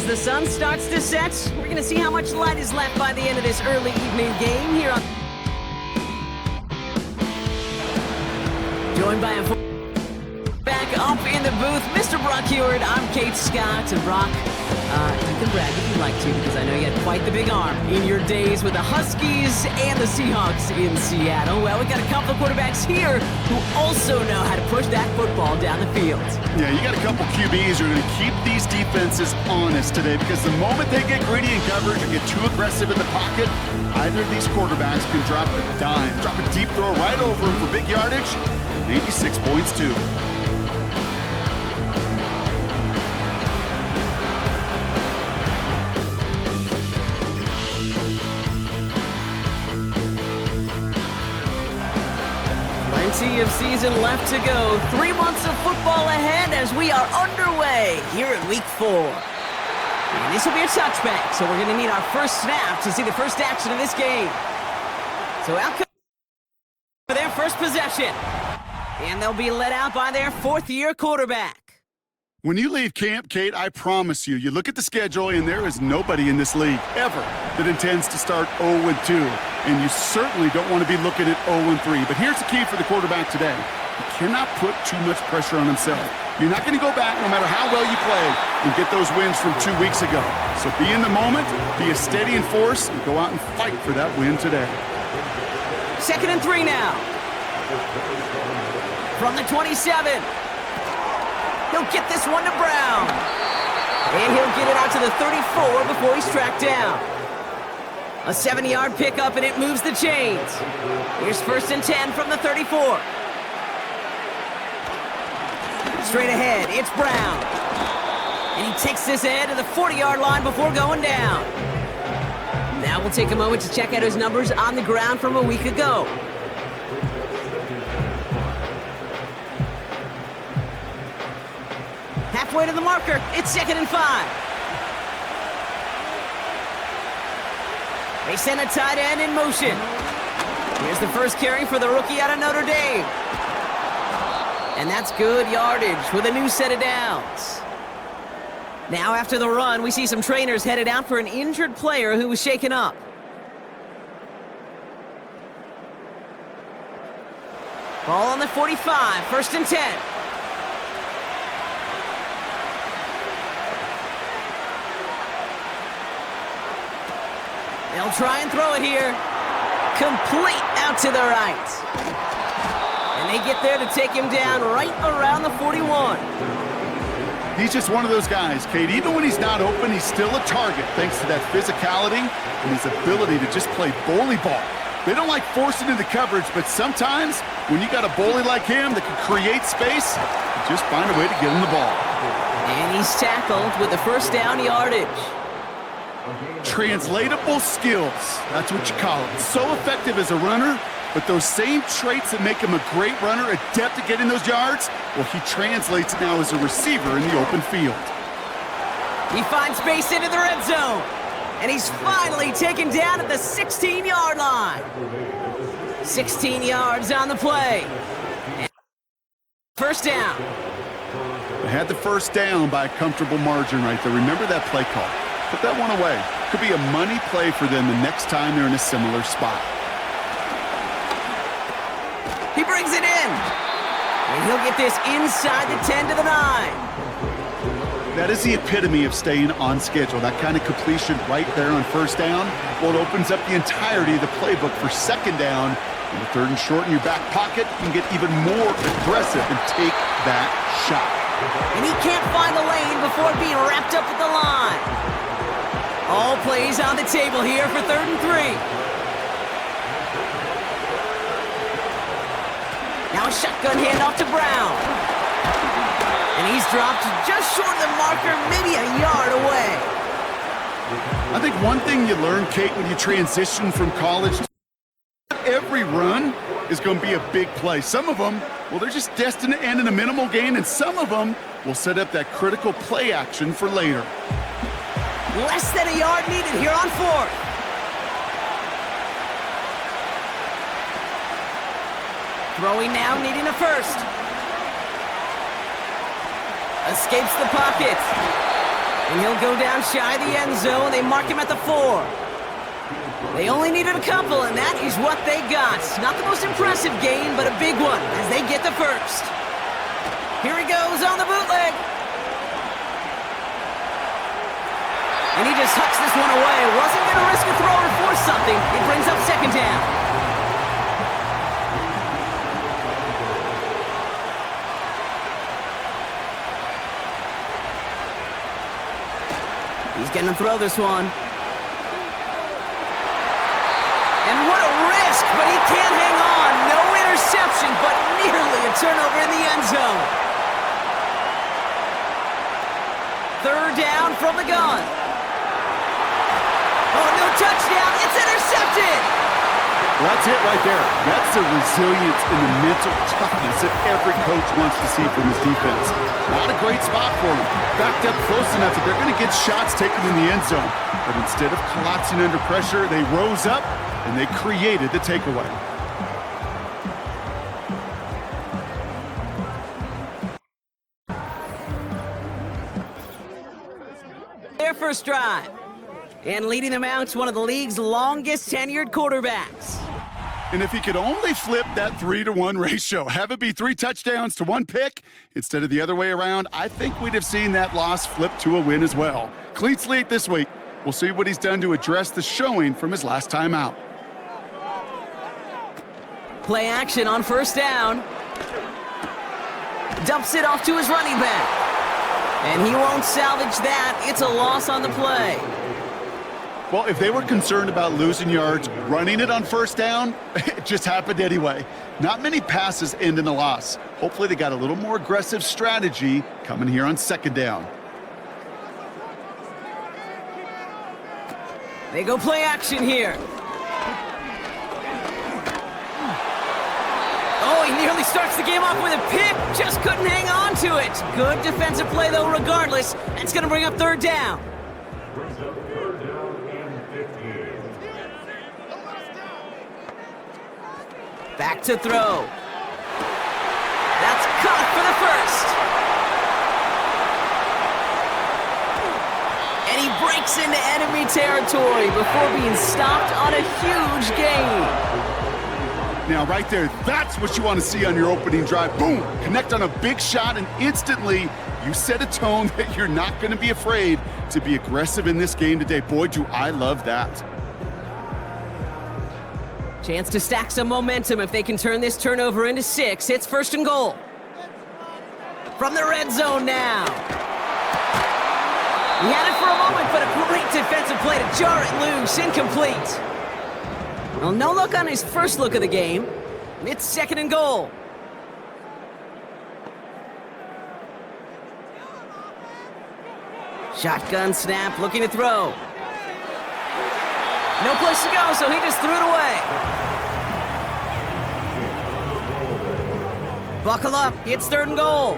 as the sun starts to set, we're going to see how much light is left by the end of this early evening game here on... Joined by a... Back up in the booth, Mr. Brock Heward. I'm Kate Scott. And Brock, you can brag if you'd like to, because I know you had quite the big arm in your days with the Huskies and the Seahawks in Seattle. Well, we got a couple of quarterbacks here who also know how to push that football down the field. Yeah, you got a couple QBs who are going to keep these defenses honest today, because the moment they get greedy in coverage or get too aggressive in the pocket, either of these quarterbacks can drop a dime, drop a deep throw right over them for big yardage, maybe 6 points too. Plenty of season left to go. 3 months of football ahead as we are underway here in week 4. And this will be a touchback, so we're going to need our first snap to see the first action of this game. So out for their first possession. And they'll be led out by their fourth-year quarterback. When you leave camp, Kate, I promise you, you look at the schedule and there is nobody in this league ever that intends to start 0-2. And you certainly don't want to be looking at 0-3. But here's the key for the quarterback today. He cannot put too much pressure on himself. You're not going to go back no matter how well you play and get those wins from 2 weeks ago. So be in the moment, be a steady and force, and go out and fight for that win today. 2nd and 3 now. From the 27. He'll get this one to Brown. And he'll get it out to the 34 before he's tracked down. A 70-yard pickup, and it moves the chains. Here's 1st and 10 from the 34. Straight ahead, it's Brown. And he takes this ahead to the 40-yard line before going down. Now we'll take a moment to check out his numbers on the ground from a week ago. Halfway to the marker, it's 2nd and 5. They send a tight end in motion. Here's the first carry for the rookie out of Notre Dame. And that's good yardage with a new set of downs. Now after the run, we see some trainers headed out for an injured player who was shaken up. Ball on the 45, 1st and 10. They'll try and throw it here. Complete out to the right. And they get there to take him down right around the 41. He's just one of those guys, Kate. Even when he's not open, he's still a target thanks to that physicality and his ability to just play bully ball. They don't like forcing into coverage, but sometimes when you got a bully like him that can create space, you just find a way to get him the ball. And he's tackled with the first down yardage. Translatable skills, that's what you call it. So effective as a runner, but those same traits that make him a great runner, adept at getting those yards, well, he translates now as a receiver in the open field. He finds space into the red zone, and he's finally taken down at the 16-yard line. 16 yards on the play. And first down. They had the first down by a comfortable margin right there. Remember that play call. Put that one away. Could be a money play for them the next time they're in a similar spot. He brings it in. And he'll get this inside the 10 to the 9. That is the epitome of staying on schedule. That kind of completion right there on first down. Well, it opens up the entirety of the playbook for second down. In the 3rd and short in your back pocket, you can get even more aggressive and take that shot. And he can't find the lane before being wrapped up at the line. All plays on the table here for 3rd and 3. Now a shotgun handoff to Brown. And he's dropped just short of the marker, maybe a yard away. I think one thing you learn, Kate, when you transition from college, every run is going to be a big play. Some of them, well, they're just destined to end in a minimal gain, and some of them will set up that critical play action for later. Less than a yard needed here on 4th. Throwing now, needing a first. Escapes the pocket. And he'll go down shy of the end zone. They mark him at the 4. They only needed a couple, and that is what they got. Not the most impressive gain, but a big one as they get the first. Here he goes on the bootleg. And he just hucks this one away. Wasn't going to risk a throw or force something. It brings up second down. He's going to throw this one. And what a risk, but he can't hang on. No interception, but nearly a turnover in the end zone. Third down from the gun. Oh, no touchdown. It's intercepted. Well, that's it right there. That's the resilience and the mental toughness that every coach wants to see from his defense. Not a great spot for him. Backed up close enough that they're going to get shots taken in the end zone. But instead of collapsing under pressure, they rose up and they created the takeaway. Their first drive. And leading them out is one of the league's longest tenured quarterbacks. And if he could only flip that 3-to-1 ratio, have it be 3 touchdowns to 1 pick instead of the other way around, I think we'd have seen that loss flip to a win as well. Clean slate this week. We'll see what he's done to address the showing from his last time out. Play action on first down. Dumps it off to his running back. And he won't salvage that. It's a loss on the play. Well, if they were concerned about losing yards, running it on first down, it just happened anyway. Not many passes end in a loss. Hopefully they got a little more aggressive strategy coming here on second down. They go play action here. Oh, he nearly starts the game off with a pick. Just couldn't hang on to it. Good defensive play, though, regardless. It's going to bring up third down. Back to throw. That's caught for the first. And he breaks into enemy territory before being stopped on a huge gain. Now, right there, that's what you want to see on your opening drive. Boom! Connect on a big shot, and instantly you set a tone that you're not going to be afraid to be aggressive in this game today. Boy, do I love that. Chance to stack some momentum if they can turn this turnover into 6. It's first and goal. From the red zone now. He had it for a moment, but a great defensive play to jar it loose. Incomplete. Well, no look on his first look of the game. It's second and goal. Shotgun snap, looking to throw. No place to go, so he just threw it away. Buckle up, it's third and goal.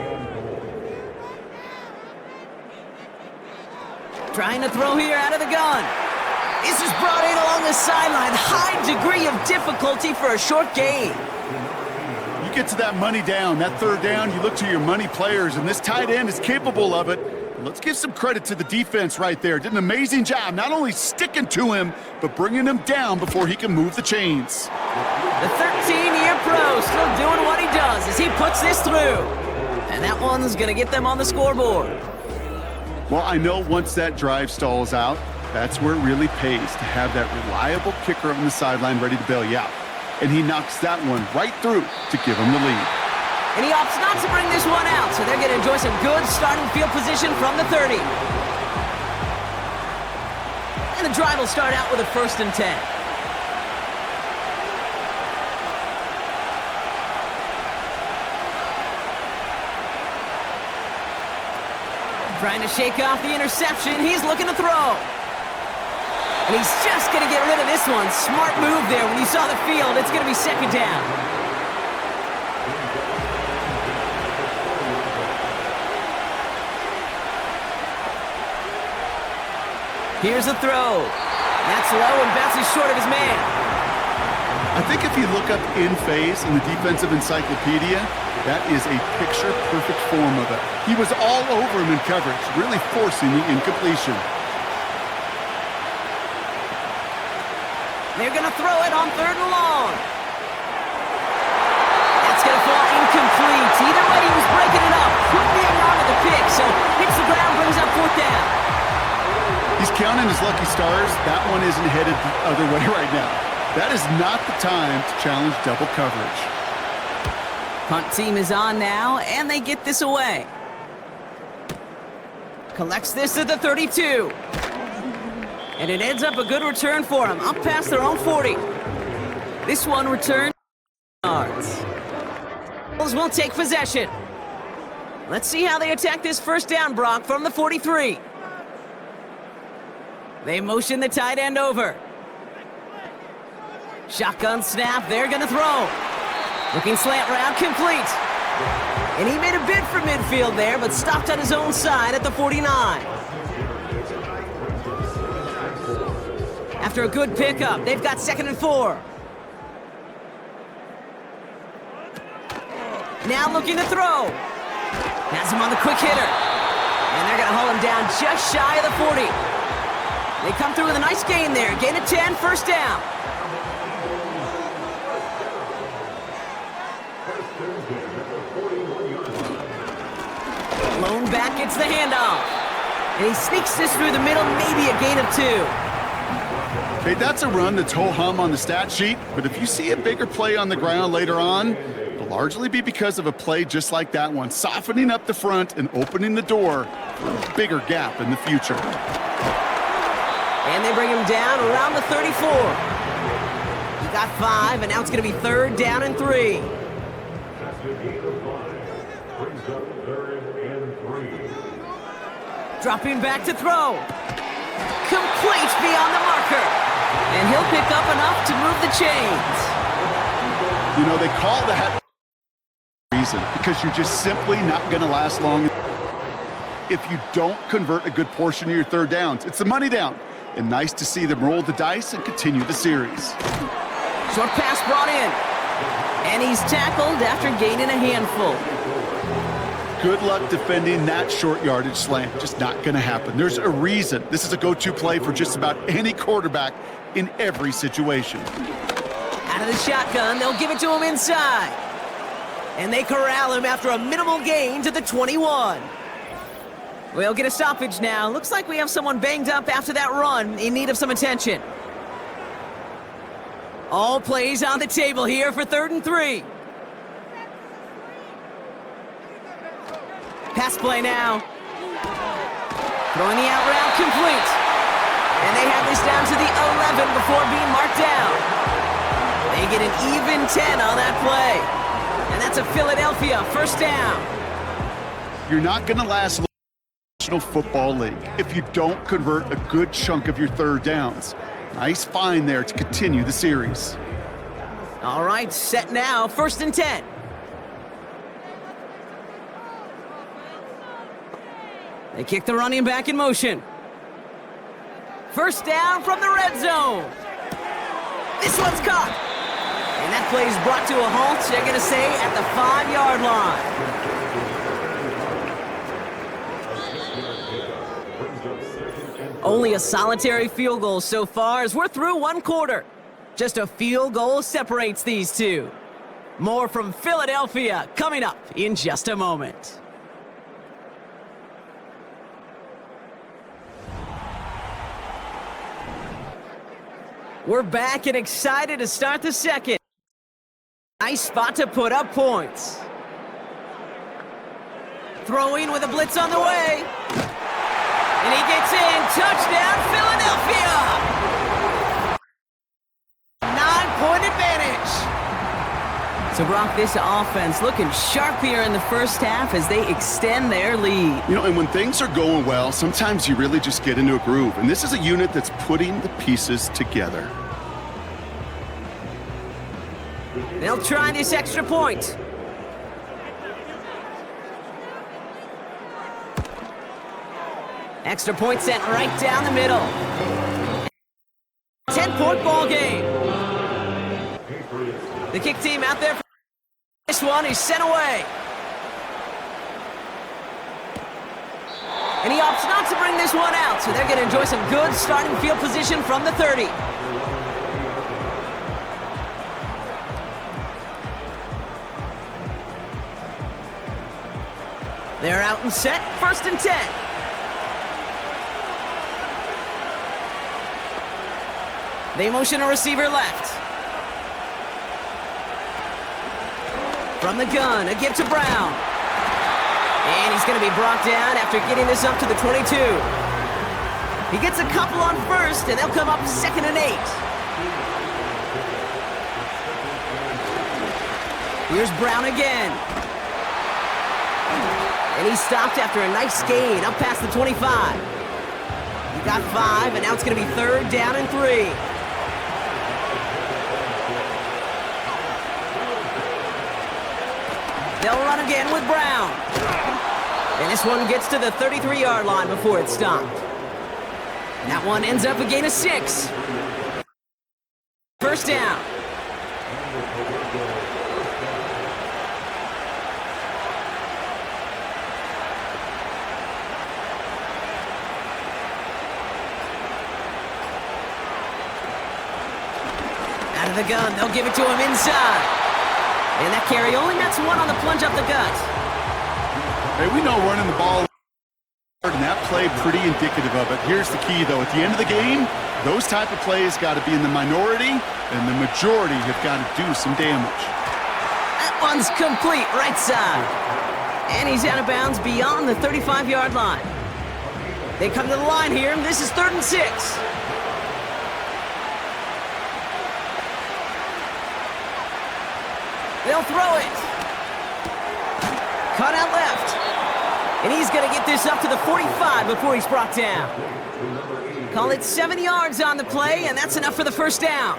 Trying to throw here out of the gun. This is brought in along the sideline. High degree of difficulty for a short gain. You get to that money down, that third down, you look to your money players, and this tight end is capable of it. Let's give some credit to the defense right there. Did an amazing job, not only sticking to him, but bringing him down before he can move the chains. The 13-year pro still doing what he does as he puts this through. And that one's going to get them on the scoreboard. Well, I know once that drive stalls out, that's where it really pays to have that reliable kicker on the sideline ready to bail you out. And he knocks that one right through to give him the lead. And he opts not to bring this one out, so they're going to enjoy some good starting field position from the 30. And the drive will start out with a 1st and 10. Trying to shake off the interception. He's looking to throw. And he's just going to get rid of this one. Smart move there when you saw the field. It's going to be second down. Here's a throw. That's low and bounces short of his man. I think if you look up in phase in the defensive encyclopedia, That is a picture-perfect form of it. He was all over him in coverage, really forcing the incompletion. They're going to throw it on 3rd and long. That's going to fall incomplete. Either way, he was breaking it up. Couldn't be around with the pick, so hits the ground, brings up 4th down. He's counting his lucky stars. That one isn't headed the other way right now. That is not the time to challenge double coverage. Punt team is on now, and they get this away. Collects this at the 32. And it ends up a good return for him, up past their own 40. This one returned yards. Bulls will take possession. Let's see how they attack this 1st down, Brock, from the 43. They motion the tight end over. Shotgun snap, they're gonna throw. Looking slant route, complete. And he made a bid for midfield there, but stopped on his own side at the 49. After a good pickup, they've got 2nd and 4. Now looking to throw. Has him on the quick hitter. And they're gonna hold him down just shy of the 40. They come through with a nice gain there. Gain of 10, 1st down. Lone back gets the handoff. And he sneaks this through the middle, maybe a gain of 2. Hey, that's a run that's ho-hum on the stat sheet, but if you see a bigger play on the ground later on, it'll largely be because of a play just like that one, softening up the front and opening the door for a bigger gap in the future. And they bring him down around the 34. He got 5, and now it's going to be 3rd down and 3. Dropping back to throw. Complete beyond the marker. And he'll pick up enough to move the chains. You know, they call that reason because you're just simply not going to last long if you don't convert a good portion of your 3rd downs. It's the money down. And nice to see them roll the dice and continue the series. Short pass brought in. And he's tackled after gaining a handful. Good luck defending that short yardage slant. Just not going to happen. There's a reason. This is a go-to play for just about any quarterback in every situation. Out of the shotgun, they'll give it to him inside. And they corral him after a minimal gain to the 21. We'll get a stoppage now. Looks like we have someone banged up after that run in need of some attention. All plays on the table here for 3rd and 3. Pass play now. Throwing the out route complete. And they have this down to the 11 before being marked down. They get an even 10 on that play. And that's a Philadelphia 1st down. You're not going to last long in the National Football League if you don't convert a good chunk of your 3rd downs. Nice find there to continue the series. All right, set now, 1st and 10. They kick the running back in motion. 1st down from the red zone. This one's caught. And that play is brought to a halt, they're going to say, at the 5-yard line. Only a solitary field goal so far as we're through 1 quarter. Just a field goal separates these two. More from Philadelphia coming up in just a moment. We're back and excited to start the 2nd. Nice spot to put up points. Throwing with a blitz on the way. And he gets in. Touchdown, Philadelphia! 9-point advantage. So, Brock, this offense looking sharp here in the 1st half as they extend their lead. You know, and when things are going well, sometimes you really just get into a groove. And this is a unit that's putting the pieces together. They'll try this extra point. Extra point sent right down the middle. 10-point ball game. The kick team out there. This one is sent away. And he opts not to bring this one out, so they're going to enjoy some good starting field position from the 30. They're out and set, 1st and 10. They motion a receiver left. From the gun, a give to Brown. And he's going to be brought down after getting this up to the 22. He gets a couple on 1st, and they'll come up 2nd and 8. Here's Brown again. And he's stopped after a nice gain up past the 25. He got 5, and now it's going to be 3rd down and 3. They'll run again with Brown. And this one gets to the 33-yard line before it's stopped. And that one ends up a gain of 6. 1st down. Out of the gun, they'll give it to him inside. And that carry only nets 1 on the plunge up the gut. Hey, we know running the ball, and that play pretty indicative of it. Here's the key, though. At the end of the game, those type of plays got to be in the minority, and the majority have got to do some damage. That one's complete, right side. And he's out of bounds beyond the 35-yard line. They come to the line here, and this is 3rd and 6. They'll throw it. Cut out left. And he's going to get this up to the 45 before he's brought down. Call it 7 yards on the play, and that's enough for the 1st down.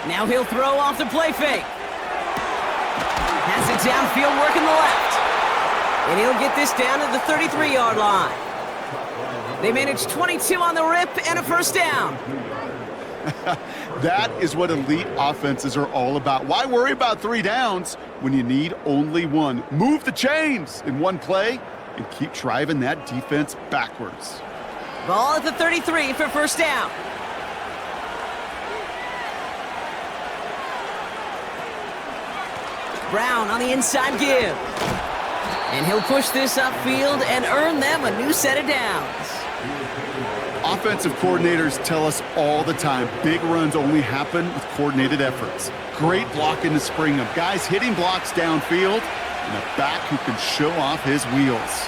Now he'll throw off the play fake. Has it downfield working the left. And he'll get this down to the 33-yard line. They managed 22 on the rip and a 1st down. That is what elite offenses are all about. Why worry about 3 downs when you need only 1? Move the chains in one play and keep driving that defense backwards. Ball at the 33 for 1st down. Brown on the inside give. And he'll push this upfield and earn them a new set of downs. Offensive coordinators tell us all the time, big runs only happen with coordinated efforts. Great blocking to spring them. Guys hitting blocks downfield, and a back who can show off his wheels.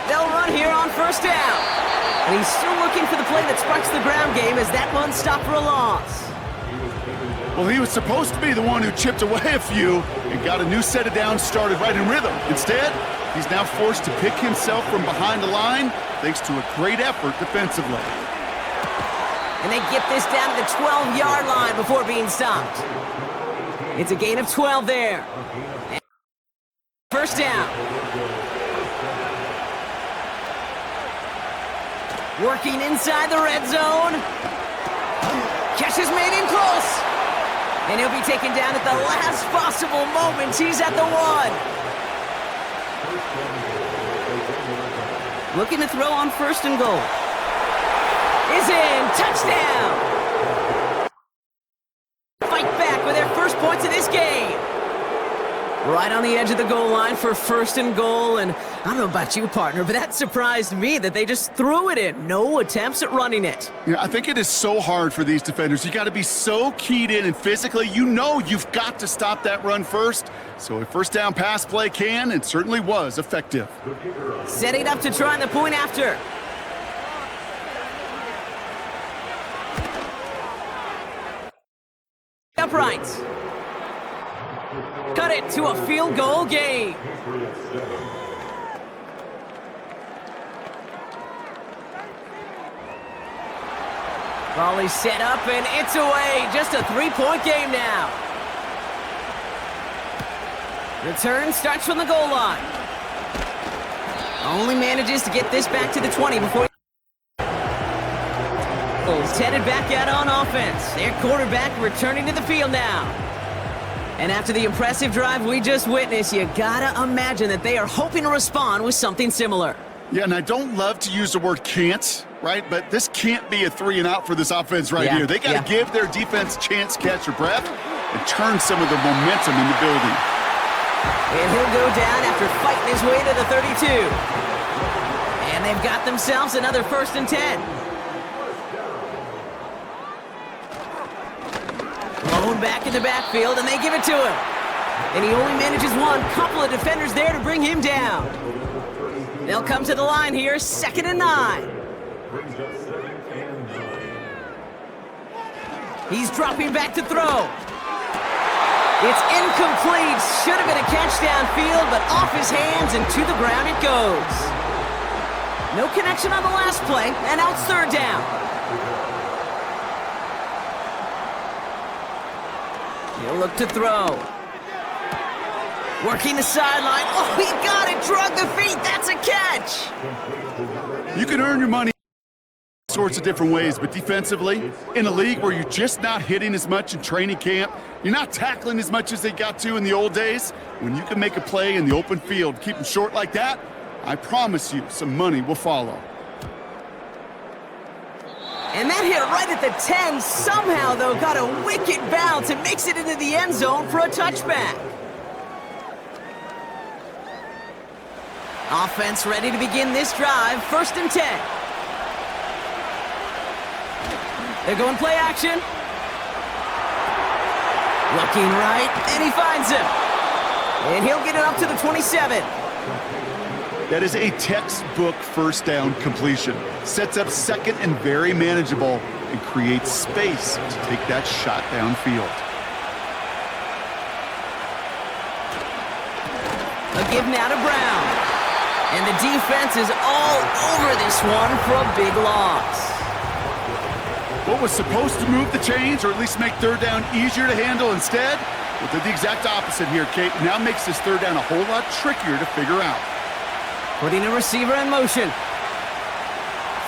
They'll run here on 1st down. And he's still looking for the play that sparks the ground game as that one stopped for a loss. Well, he was supposed to be the one who chipped away a few and got a new set of downs started right in rhythm. Instead, he's now forced to pick himself from behind the line thanks to a great effort defensively. And they get this down to the 12-yard line before being stopped. It's a gain of 12 there. And 1st down. Working inside the red zone. Catch is made in close. And he'll be taken down at the last possible moment. He's at the 1. Looking to throw on 1st and goal. Is in. Touchdown. Fight back with their first points of this game. Right on the edge of the goal line for 1st and goal. And I don't know about you, partner, but that surprised me that they just threw it in. No attempts at running it. Yeah, I think it is so hard for these defenders. You got to be so keyed in and physically, you know you've got to stop that run first. So a 1st down pass play can and certainly was effective. Setting up to try the point after. Upright. Cut it to a field goal game. Volley set up and it's away. Just a 3-point game now. Return starts from the goal line. Only manages to get this back to the 20 before is headed back out on offense. Their quarterback returning to the field now. And after the impressive drive we just witnessed, you gotta imagine that they are hoping to respond with something similar. Yeah, and I don't love to use the word can't, right? But this can't be a 3-and-out for this offense right here. They got to give their defense a chance to catch their breath and turn some of the momentum in the building. And he'll go down after fighting his way to the 32. And they've got themselves another 1st and 10. Blown back in the backfield, and they give it to him. And he only manages one. Couple of defenders there to bring him down. They'll come to the line here, 2nd and 9. He's dropping back to throw. It's incomplete. Should have been a catch downfield, but off his hands and to the ground it goes. No connection on the last play, and now it's 3rd down. He'll look to throw. Working the sideline. Oh, he got it. Drug the feet. That's a catch. You can earn your money sorts of different ways, but defensively, in a league where you're just not hitting as much in training camp, you're not tackling as much as they got to in the old days, when you can make a play in the open field, keep them short like that, I promise you some money will follow. And that hit right at the 10. Somehow, though, got a wicked bounce and makes it into the end zone for a touchback. Offense ready to begin this drive. 1st and 10. They're going play action. Looking right, and he finds him. And he'll get it up to the 27. That is a textbook 1st down completion. Sets up 2nd and very manageable and creates space to take that shot downfield. A give now to Brown. And the defense is all over this one for a big loss. What was supposed to move the chains, or at least make 3rd down easier to handle instead, well, did the exact opposite here, Kate. Now makes this 3rd down a whole lot trickier to figure out. Putting a receiver in motion.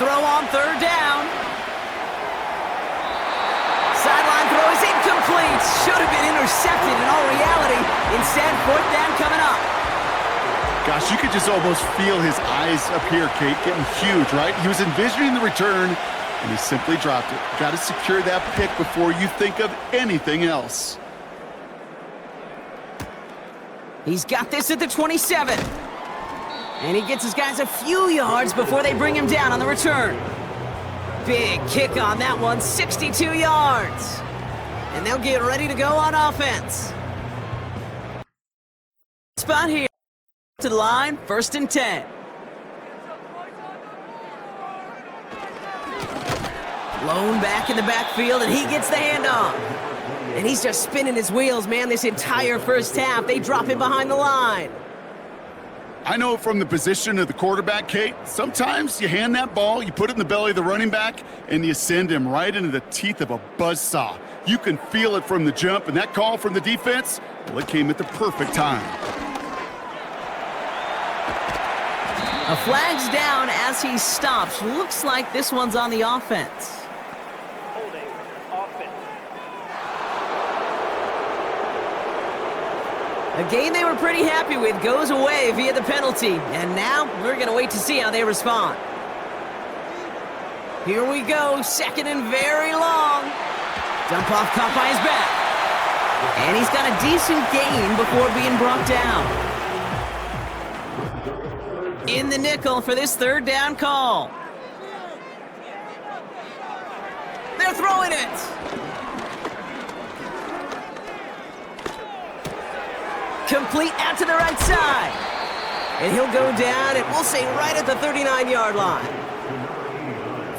Throw on 3rd down. Sideline throw is incomplete. Should have been intercepted in all reality. Instead, 4th down coming up. Gosh, you could just almost feel his eyes up here, Kate, getting huge, right? He was envisioning the return, and he simply dropped it. Got to secure that pick before you think of anything else. He's got this at the 27. And he gets his guys a few yards before they bring him down on the return. Big kick on that one, 62 yards. And they'll get ready to go on offense. Spot here. To the line, 1st and 10. Blown back in the backfield, and he gets the handoff. And he's just spinning his wheels, man, this entire 1st half. They drop him behind the line. I know from the position of the quarterback, Kate, sometimes you hand that ball, you put it in the belly of the running back, and you send him right into the teeth of a buzzsaw. You can feel it from the jump, and that call from the defense, well, it came at the perfect time. A flag's down as he stops. Looks like this one's on the offense. A game they were pretty happy with goes away via the penalty. And now we're going to wait to see how they respond. Here we go, 2nd and very long. Dump off caught by his back. And he's got a decent gain before being brought down. In the nickel for this 3rd down call. They're throwing it. Complete out to the right side. And he'll go down, and we'll say right at the 39-yard line.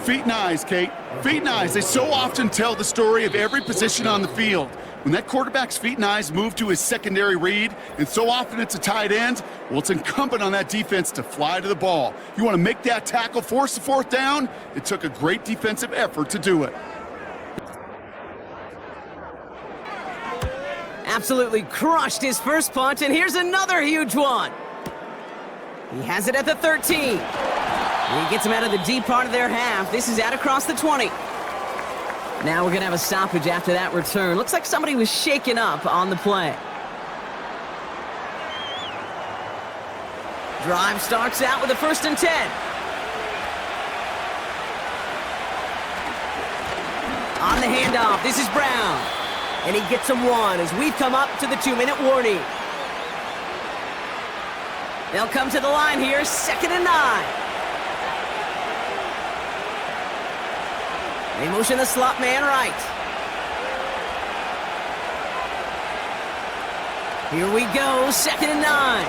Feet and eyes, Kate. Feet and eyes. They so often tell the story of every position on the field. When that quarterback's feet and eyes move to his secondary read, and so often it's a tight end, well, it's incumbent on that defense to fly to the ball. You want to make that tackle, force the 4th down? It took a great defensive effort to do it. Absolutely crushed his first punch, and here's another huge one. He has it at the 13. And he gets him out of the deep part of their half. This is out across the 20. Now we're going to have a stoppage after that return. Looks like somebody was shaken up on the play. Drive starts out with a 1st and 10. On the handoff, this is Brown. And he gets him one as we've come up to the 2-minute warning. They'll come to the line here, 2nd and 9. They motion the slot man right. Here we go, 2nd and 9.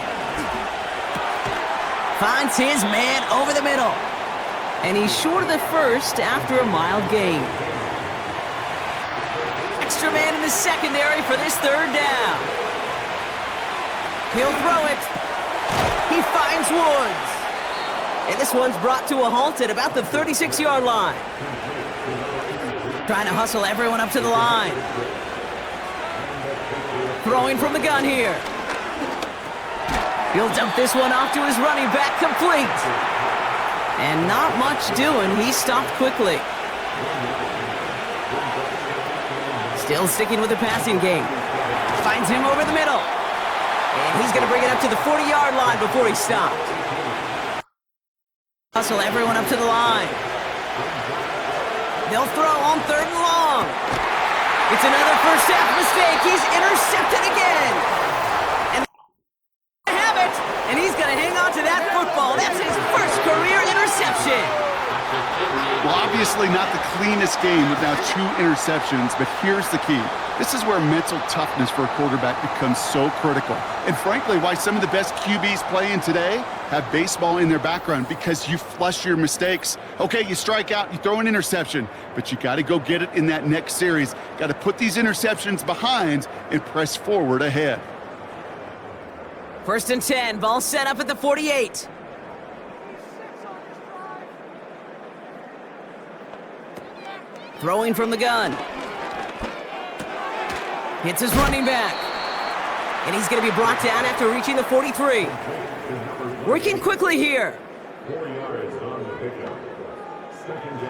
Finds his man over the middle. And he's short of the 1st after a mild gain. Extra man in the secondary for this 3rd down. He'll throw it. He finds Woods. And this one's brought to a halt at about the 36-yard line. Trying to hustle everyone up to the line. Throwing from the gun here. He'll dump this one off to his running back, complete. And not much doing. He stopped quickly. Still sticking with the passing game. Finds him over the middle. And he's going to bring it up to the 40-yard line before he stopped. Hustle everyone up to the line. They'll throw on 3rd and long. It's another first half mistake. He's intercepted again. And they have it. And he's going to hang on to that football. That's his first career interception. Well, obviously not the cleanest game with now 2 interceptions, but here's the key. This is where mental toughness for a quarterback becomes so critical. And frankly, why some of the best QBs playing today have baseball in their background, because you flush your mistakes. Okay, you strike out, you throw an interception, but you got to go get it in that next series. Got to put these interceptions behind and press forward ahead. 1st and 10, ball set up at the 48. Throwing from the gun. Hits his running back. And he's going to be brought down after reaching the 43. Working quickly here.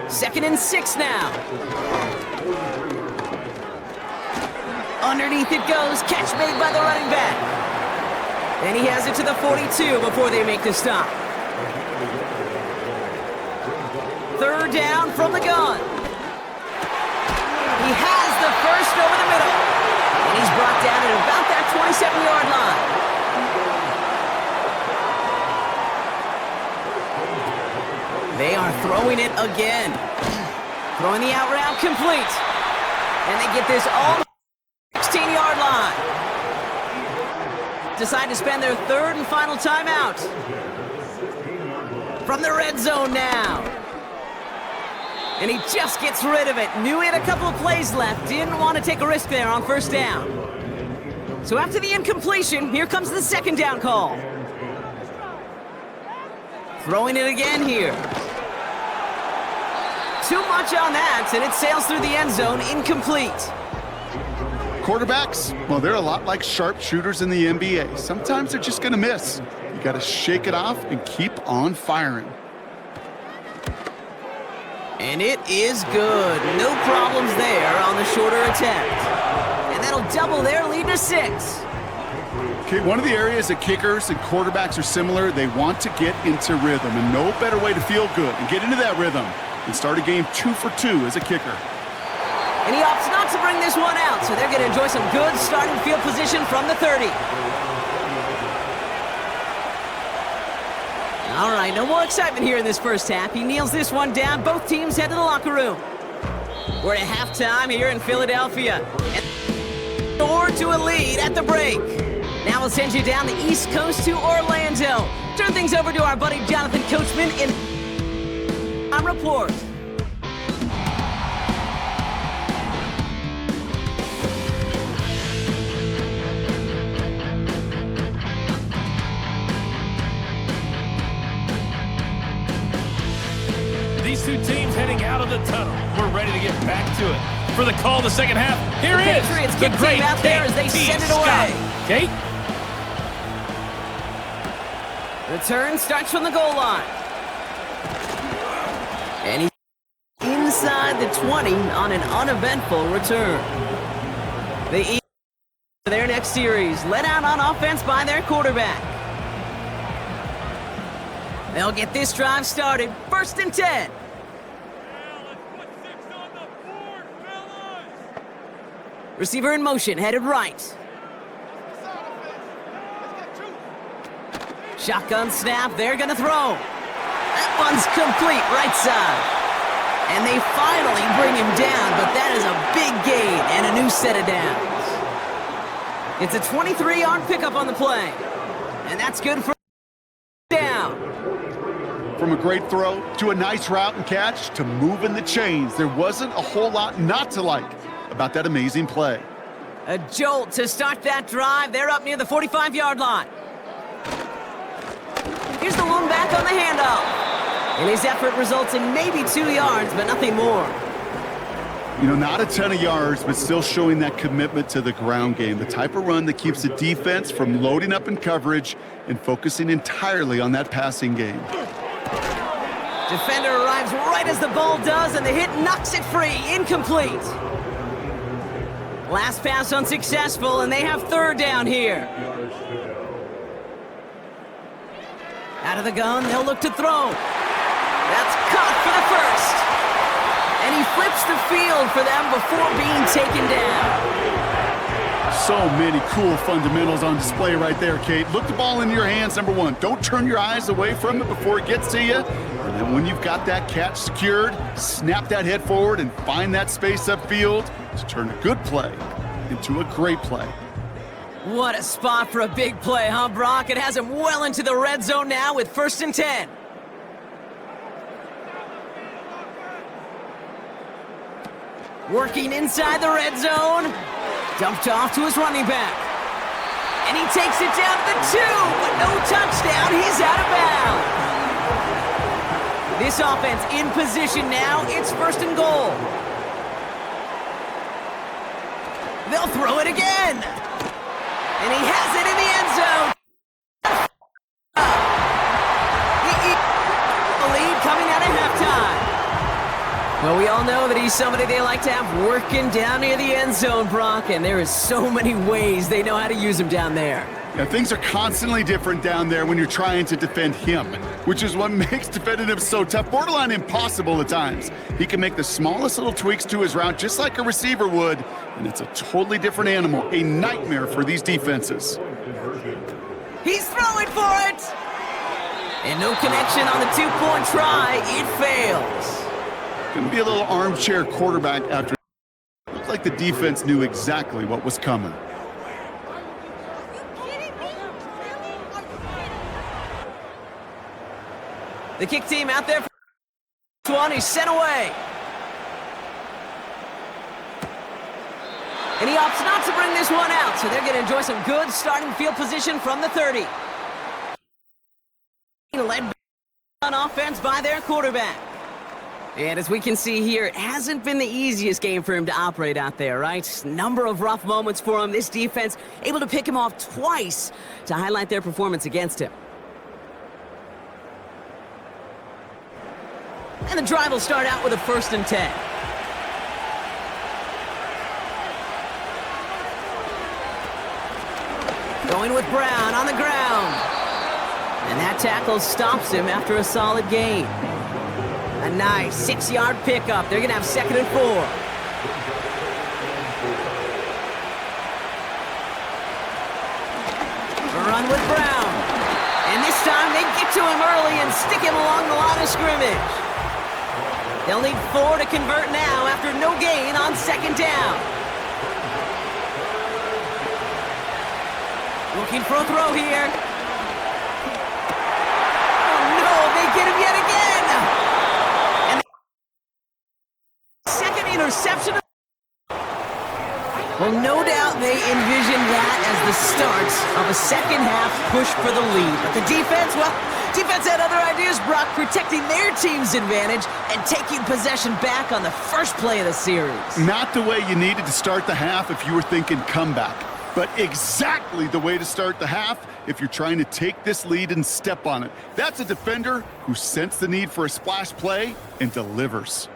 2nd and 6 now. Underneath it goes. Catch made by the running back. And he has it to the 42 before they make the stop. 3rd down from the gun. He has the 1st over the middle. And he's brought down at about that 27-yard line. They are throwing it again. Throwing the out route complete. And they get this all 16-yard line. Decide to spend their 3rd and final timeout. From the red zone now. And he just gets rid of it. Knew he had a couple of plays left. Didn't want to take a risk there on 1st down. So after the incompletion, here comes the 2nd down call. Throwing it again here. Too much on that, and it sails through the end zone, incomplete. Quarterbacks, well, they're a lot like sharpshooters in the NBA. Sometimes they're just going to miss. You got to shake it off and keep on firing. And it is good. No problems there on the shorter attempt. And that'll double their lead to 6. Okay, one of the areas that kickers and quarterbacks are similar, they want to get into rhythm. And no better way to feel good and get into that rhythm than start a game 2 for 2 as a kicker. And he opts not to bring this one out, so they're going to enjoy some good starting field position from the 30. All right, no more excitement here in this first half. He kneels this one down. Both teams head to the locker room. We're at halftime here in Philadelphia. And 4 to a lead at the break. Now we'll send you down the East Coast to Orlando. Turn things over to our buddy Jonathan Coachman in our report. These two teams heading out of the tunnel. We're ready to get back to it. For the call of the second half, here the is Patriots the get great team out there as they send it away. Kate? Return starts from the goal line. And he's inside the 20 on an uneventful return. The Eagles, their next series, led out on offense by their quarterback. They'll get this drive started. 1st and 10. Receiver in motion, headed right. Shotgun snap, they're gonna throw. That one's complete, right side. And they finally bring him down, but that is a big gain and a new set of downs. It's a 23-yard pickup on the play. And that's good for down. From a great throw to a nice route and catch to moving the chains, there wasn't a whole lot not to like about that amazing play. A jolt to start that drive. They're up near the 45-yard line. Here's the one back on the handoff. And his effort results in maybe 2 yards, but nothing more. You know, not a ton of yards, but still showing that commitment to the ground game. The type of run that keeps the defense from loading up in coverage and focusing entirely on that passing game. Defender arrives right as the ball does, and the hit knocks it free. Incomplete. Last pass unsuccessful, and they have 3rd down here. Out of the gun, they'll look to throw. That's caught for the 1st. And he flips the field for them before being taken down. So many cool fundamentals on display right there, Kate. Look the ball into your hands, number one. Don't turn your eyes away from it before it gets to you. And then when you've got that catch secured, snap that head forward and find that space upfield to turn a good play into a great play. What a spot for a big play, huh, Brock? It has him well into the red zone now with 1st and 10. Working inside the red zone. Dumped off to his running back. And he takes it down to the 2, but no touchdown. He's out of bounds. This offense in position now. It's 1st and goal. They'll throw it again. And he has it in the end zone. The lead coming out of halftime. Well, we all know that he's somebody they like to have working down near the end zone, Brock, and there is so many ways they know how to use him down there. Yeah, things are constantly different down there when you're trying to defend him, which is what makes defending him so tough, borderline impossible at times. He can make the smallest little tweaks to his route just like a receiver would, and it's a totally different animal, a nightmare for these defenses. He's throwing for it! And no connection on the 2-point try. It fails. Gonna be a little armchair quarterback after. It looked like the defense knew exactly what was coming. The kick team out there for one. He's sent away. And he opts not to bring this one out, so they're going to enjoy some good starting field position from the 30. Led on offense by their quarterback. And as we can see here, it hasn't been the easiest game for him to operate out there, right? Number of rough moments for him. This defense able to pick him off twice to highlight their performance against him. And the drive will start out with a 1st and 10. Going with Brown on the ground. And that tackle stops him after a solid gain. A nice 6-yard pickup. They're going to have 2nd and 4. Run with Brown. And this time they get to him early and stick him along the line of scrimmage. They'll need 4 to convert now after no gain on 2nd down. Looking for a throw here. Oh no, they get him yet again. And second interception. Well, no doubt they envisioned that as the start of a second-half push for the lead. But the defense, well, defense had other ideas, Brock, protecting their team's advantage and taking possession back on the first play of the series. Not the way you needed to start the half if you were thinking comeback, but exactly the way to start the half if you're trying to take this lead and step on it. That's a defender who sensed the need for a splash play and delivers.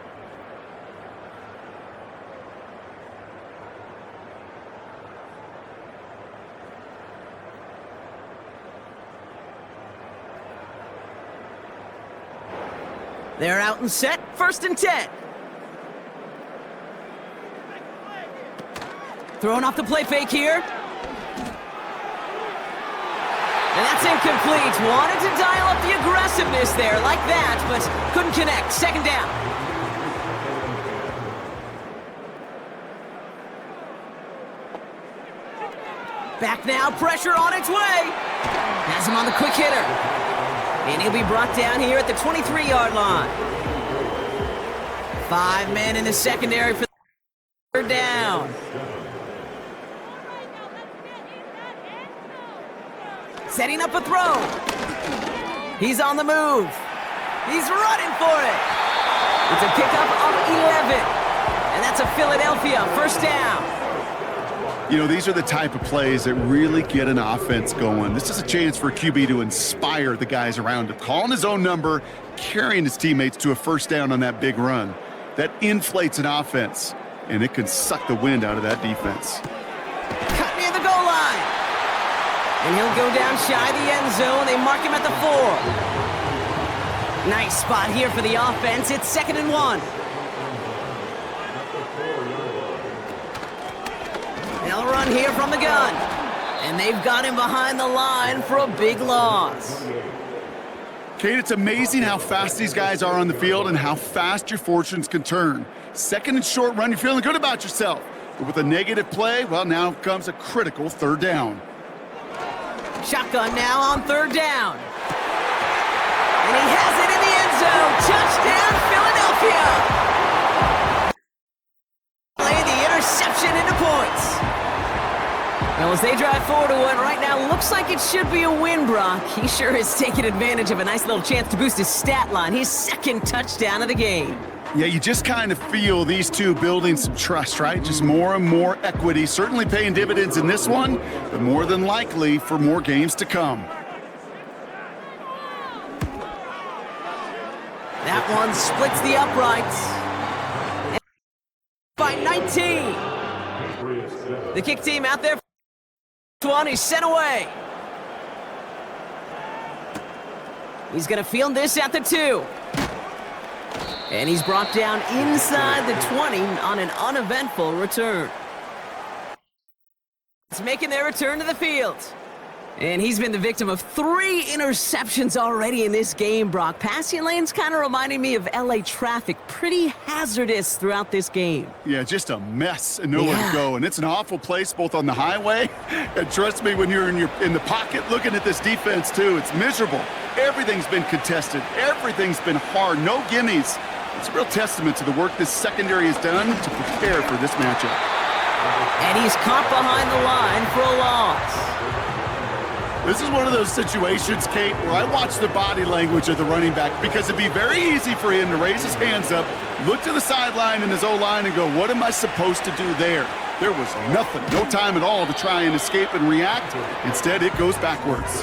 They're out and set, 1st and 10. Throwing off the play fake here. And that's incomplete. Wanted to dial up the aggressiveness there like that, but couldn't connect. 2nd down. Back now, pressure on its way. Has him on the quick hitter. And he'll be brought down here at the 23-yard line. 5 men in the secondary for the 3rd down. Setting up a throw. He's on the move. He's running for it. It's a pickup of 11. And that's a Philadelphia 1st down. You know, these are the type of plays that really get an offense going. This is a chance for a QB to inspire the guys around him. Calling his own number, carrying his teammates to a 1st down on that big run. That inflates an offense, and it can suck the wind out of that defense. Cut near the goal line. And he'll go down shy of the end zone. They mark him at the 4. Nice spot here for the offense. It's 2nd and 1. They'll run here from the gun. And they've got him behind the line for a big loss. Kate, it's amazing how fast these guys are on the field and how fast your fortunes can turn. 2nd and short run, you're feeling good about yourself. But with a negative play, well, now comes a critical 3rd down. Shotgun now on 3rd down. And he has it in the end zone. Touchdown, Philadelphia! Play the interception into points. Well, as they drive forward to one right now, looks like it should be a win, Brock. He sure has taken advantage of a nice little chance to boost his stat line. His 2nd touchdown of the game. Yeah, you just kind of feel these two building some trust, right? Just more and more equity, certainly paying dividends in this one, but more than likely for more games to come. That one splits the uprights. By 19. The kick team out there. One, he's sent away. He's going to field this at the 2. And he's brought down inside the 20 on an uneventful return. It's making their return to the field. And he's been the victim of 3 interceptions already in this game, Brock. Passing lanes kind of reminding me of LA traffic. Pretty hazardous throughout this game. Yeah, just a mess and nowhere to go. And it's an awful place both on the highway. And trust me, when you're in the pocket looking at this defense too, it's miserable. Everything's been contested. Everything's been hard. No gimmies. It's a real testament to the work this secondary has done to prepare for this matchup. And he's caught behind the line for a loss. This is one of those situations, Kate, where I watch the body language of the running back because it'd be very easy for him to raise his hands up, look to the sideline in his O-line and go, what am I supposed to do there? There was nothing, no time at all to try and escape and react. Instead, it goes backwards.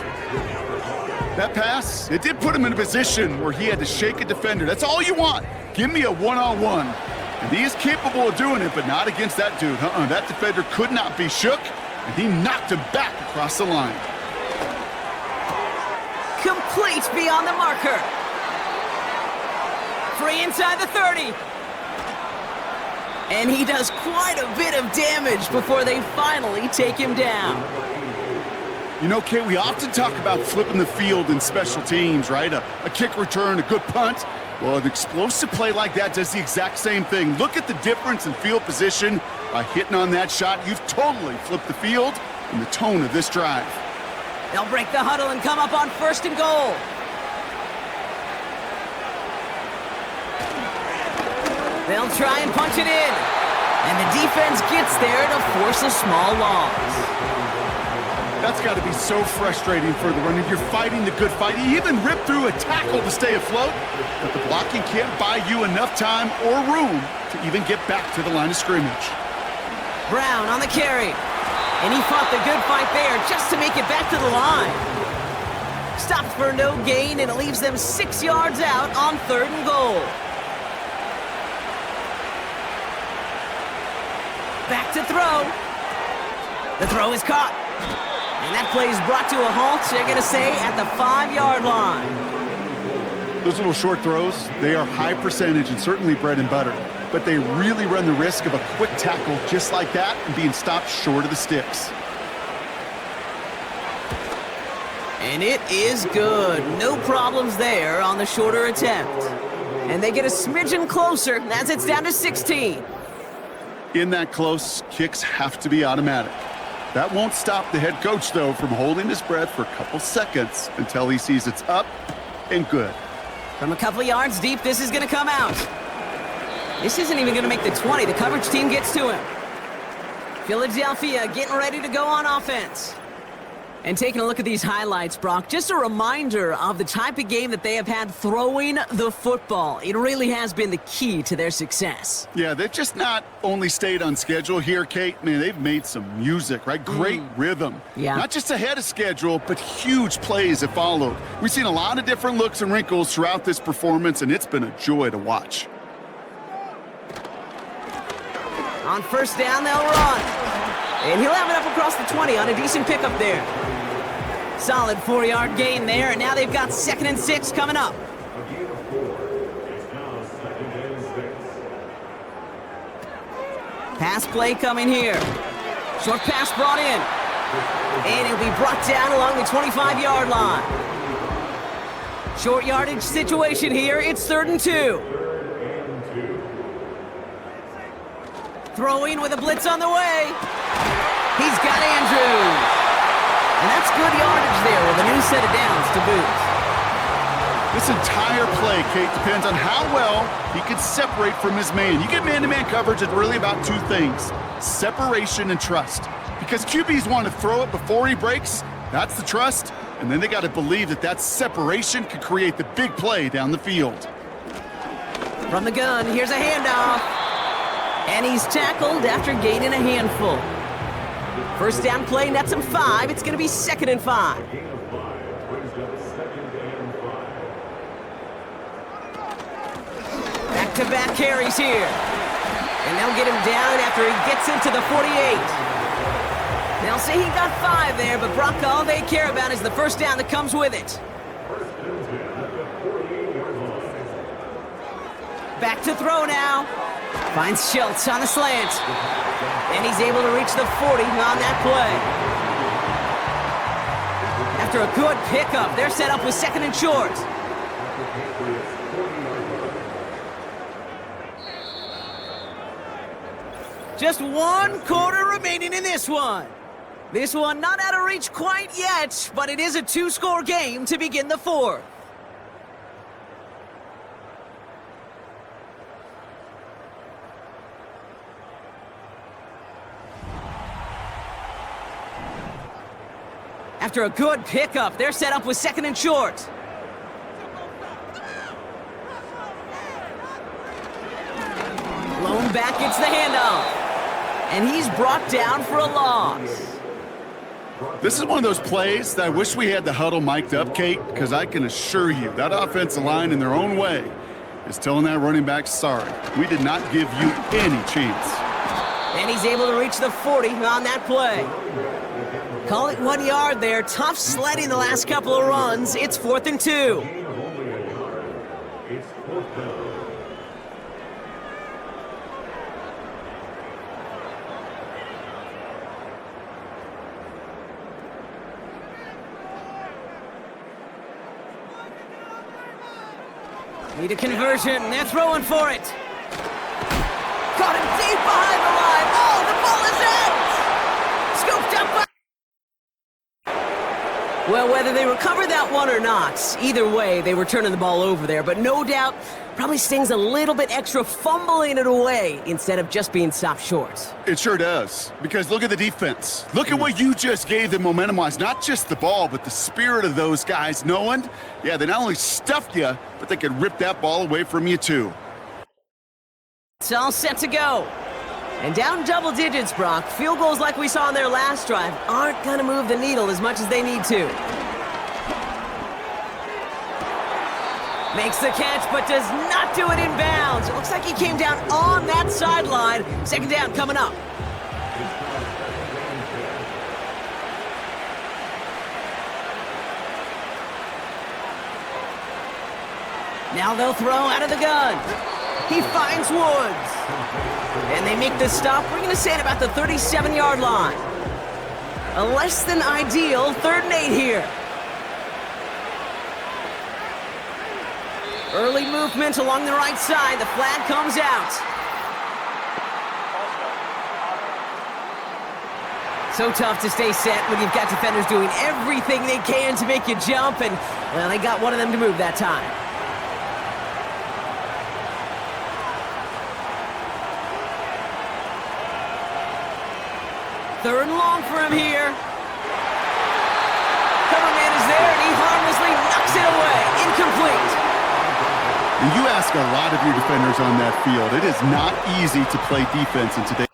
That pass, it did put him in a position where he had to shake a defender. That's all you want. Give me a one-on-one. And he is capable of doing it, but not against that dude. That defender could not be shook, and he knocked him back across the line. Complete beyond the marker. Free inside the 30. And he does quite a bit of damage before they finally take him down. You know, Kate, we often talk about flipping the field in special teams, right? A kick return, a good punt. Well, an explosive play like that does the exact same thing. Look at the difference in field position. By hitting on that shot, you've totally flipped the field and the tone of this drive. They'll break the huddle and come up on 1st and goal. They'll try and punch it in. And the defense gets there to force a small loss. That's got to be so frustrating for the runner. You're fighting the good fight. You even rip through a tackle to stay afloat, but the blocking can't buy you enough time or room to even get back to the line of scrimmage. Brown on the carry. And he fought the good fight there just to make it back to the line. Stopped for no gain, and it leaves them 6 yards out on 3rd and goal. Back to throw. The throw is caught. And that play is brought to a halt, they're going to say, at the 5-yard line. Those little short throws, they are high percentage and certainly bread and butter. But they really run the risk of a quick tackle just like that and being stopped short of the sticks. And it is good. No problems there on the shorter attempt. And they get a smidgen closer as it's down to 16. In that close, kicks have to be automatic. That won't stop the head coach, though, from holding his breath for a couple seconds until he sees it's up and good. From a couple yards deep, this is going to come out. This isn't even going to make the 20. The coverage team gets to him. Philadelphia getting ready to go on offense. And taking a look at these highlights, Brock, just a reminder of the type of game that they have had throwing the football. It really has been the key to their success. Yeah, they've just not only stayed on schedule here, Kate. Man, they've made some music, right? Great rhythm. Yeah. Not just ahead of schedule, but huge plays have followed. We've seen a lot of different looks and wrinkles throughout this performance, and it's been a joy to watch. On first down, they'll run. And he'll have it up across the 20 on a decent pickup there. Solid 4-yard gain there, and now they've got 2nd and 6 coming up. Pass play coming here. Short pass brought in. And it'll be brought down along the 25-yard line. Short yardage situation here. It's 3rd and 2. Throwing with a blitz on the way. He's got Andrews. And that's good yardage there with a new set of downs to boot. This entire play, Kate, depends on how well he can separate from his man. You get man-to-man coverage, it's really about two things: separation and trust. Because QBs want to throw it before he breaks, that's the trust, and then they got to believe that that separation could create the big play down the field. From the gun, here's a handoff. And he's tackled after gaining a handful. First down play, nets him 5. It's going to be 2nd and 5. Back-to-back carries here. And they'll get him down after he gets into the 48. They'll say he got 5 there, but Brock, all they care about is the first down that comes with it. Back to throw now. Finds Schultz on the slant. And he's able to reach the 40 on that play. After a good pickup, they're set up with 2nd and short. Just 1 quarter remaining in this one. This one not out of reach quite yet, but it is a 2-score game to begin the 4th. After a good pickup, they're set up with 2nd and short. Lone back gets the handoff. And he's brought down for a loss. This is one of those plays that I wish we had the huddle mic'd up, Kate, because I can assure you that offensive line in their own way is telling that running back, sorry, we did not give you any chance. And he's able to reach the 40 on that play. Call it 1 yard there. Tough sledding the last couple of runs. It's 4th and 2. Need a conversion. They're throwing for it. Caught him deep behind the line. Oh, the ball is in. Scooped up by... Well, whether they recover that one or not, either way, they were turning the ball over there. But no doubt, probably stings a little bit extra fumbling it away instead of just being stopped short. It sure does, because look at the defense. Look at what you just gave them momentum-wise. Not just the ball, but the spirit of those guys knowing, yeah, they not only stuffed you, but they could rip that ball away from you too. It's all set to go. And down double digits, Brock. Field goals like we saw on their last drive aren't going to move the needle as much as they need to. Makes the catch, but does not do it in bounds. It looks like he came down on that sideline. 2nd down coming up. Now they'll throw out of the gun. He finds Woods. And they make the stop. We're going to say at about the 37-yard line. A less than ideal 3rd and 8 here. Early movement along the right side. The flag comes out. So tough to stay set when you've got defenders doing everything they can to make you jump, and well, they got one of them to move that time. Third and long for him here. Cover man is there, and he harmlessly knocks it away. Incomplete. And you ask a lot of your defenders on that field. It is not easy to play defense in today's.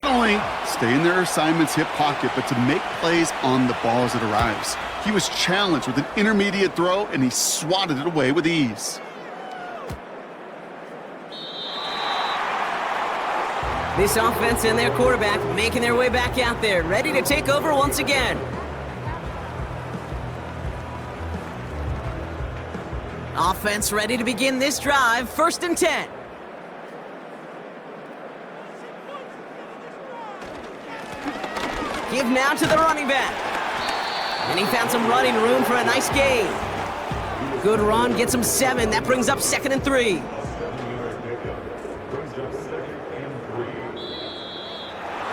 Not only stay in their assignment's hip pocket, but to make plays on the ball as it arrives. He was challenged with an intermediate throw, and he swatted it away with ease. This offense and their quarterback making their way back out there, ready to take over once again. Offense ready to begin this drive, 1st and 10. Give now to the running back. And he found some running room for a nice gain. Good run, gets him 7. That brings up 2nd and 3.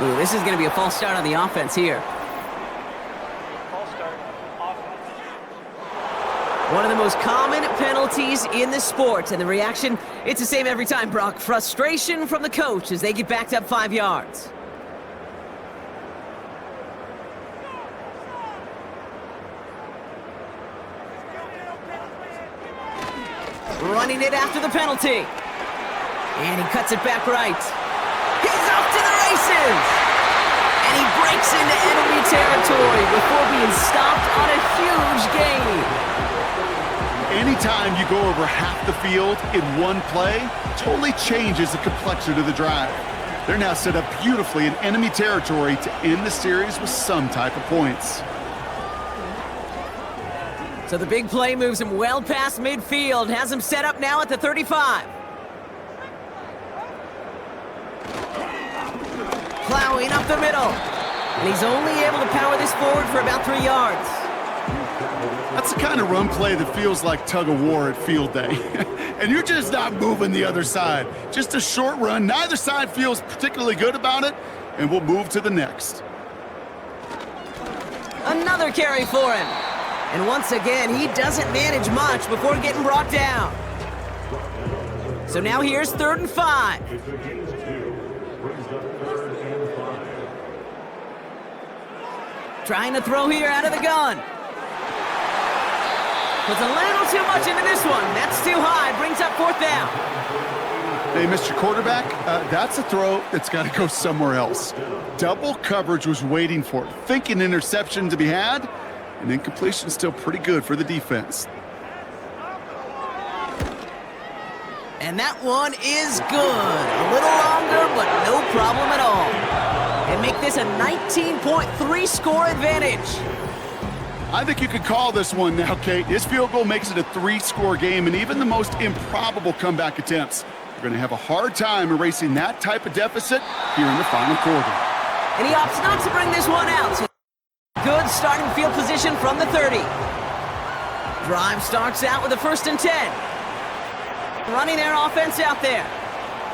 Ooh, this is going to be a false start on the offense here. One of the most common penalties in the sport, and the reaction, it's the same every time, Brock. Frustration from the coach as they get backed up 5 yards. Running it after the penalty. And he cuts it back right. He's off to the races! And he breaks into enemy territory before being stopped on a huge gain. Anytime you go over half the field in one play, totally changes the complexion of the drive. They're now set up beautifully in enemy territory to end the series with some type of points. So the big play moves him well past midfield, has him set up now at the 35. Plowing up the middle. And he's only able to power this forward for about 3 yards. That's the kind of run play that feels like tug-of-war at field day. And you're just not moving the other side. Just a short run. Neither side feels particularly good about it, and we'll move to the next. Another carry for him. And once again, he doesn't manage much before getting brought down. So now here's 3rd and 5. Trying to throw here out of the gun. Puts a little too much into this one. That's too high. Brings up 4th down. Hey, Mr. Quarterback, that's a throw that's got to go somewhere else. Double coverage was waiting for it. Thinking interception to be had, and incompletion still pretty good for the defense. And that one is good. A little longer, but no problem at all. And make this a 19.3 score advantage. I think you could call this one now, Kate. This field goal makes it a 3-score game, and even the most improbable comeback attempts are going to have a hard time erasing that type of deficit here in the final quarter. And he opts not to bring this one out. So good starting field position from the 30. Drive starts out with a 1st and 10. Running their offense out there.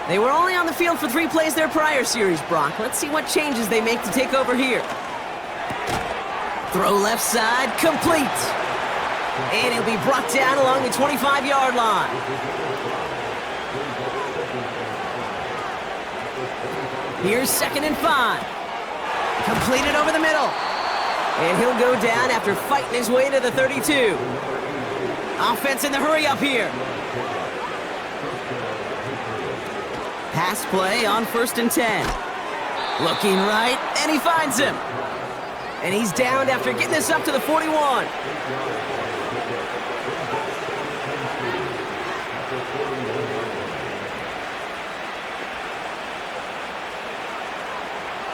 They were only on the field for 3 plays their prior series, Brock. Let's see what changes they make to take over here. Throw left side, complete. And he'll be brought down along the 25-yard line. Here's 2nd and 5. Completed over the middle. And he'll go down after fighting his way to the 32. Offense in the hurry up here. Pass play on 1st and 10. Looking right, and he finds him. And he's downed after getting this up to the 41.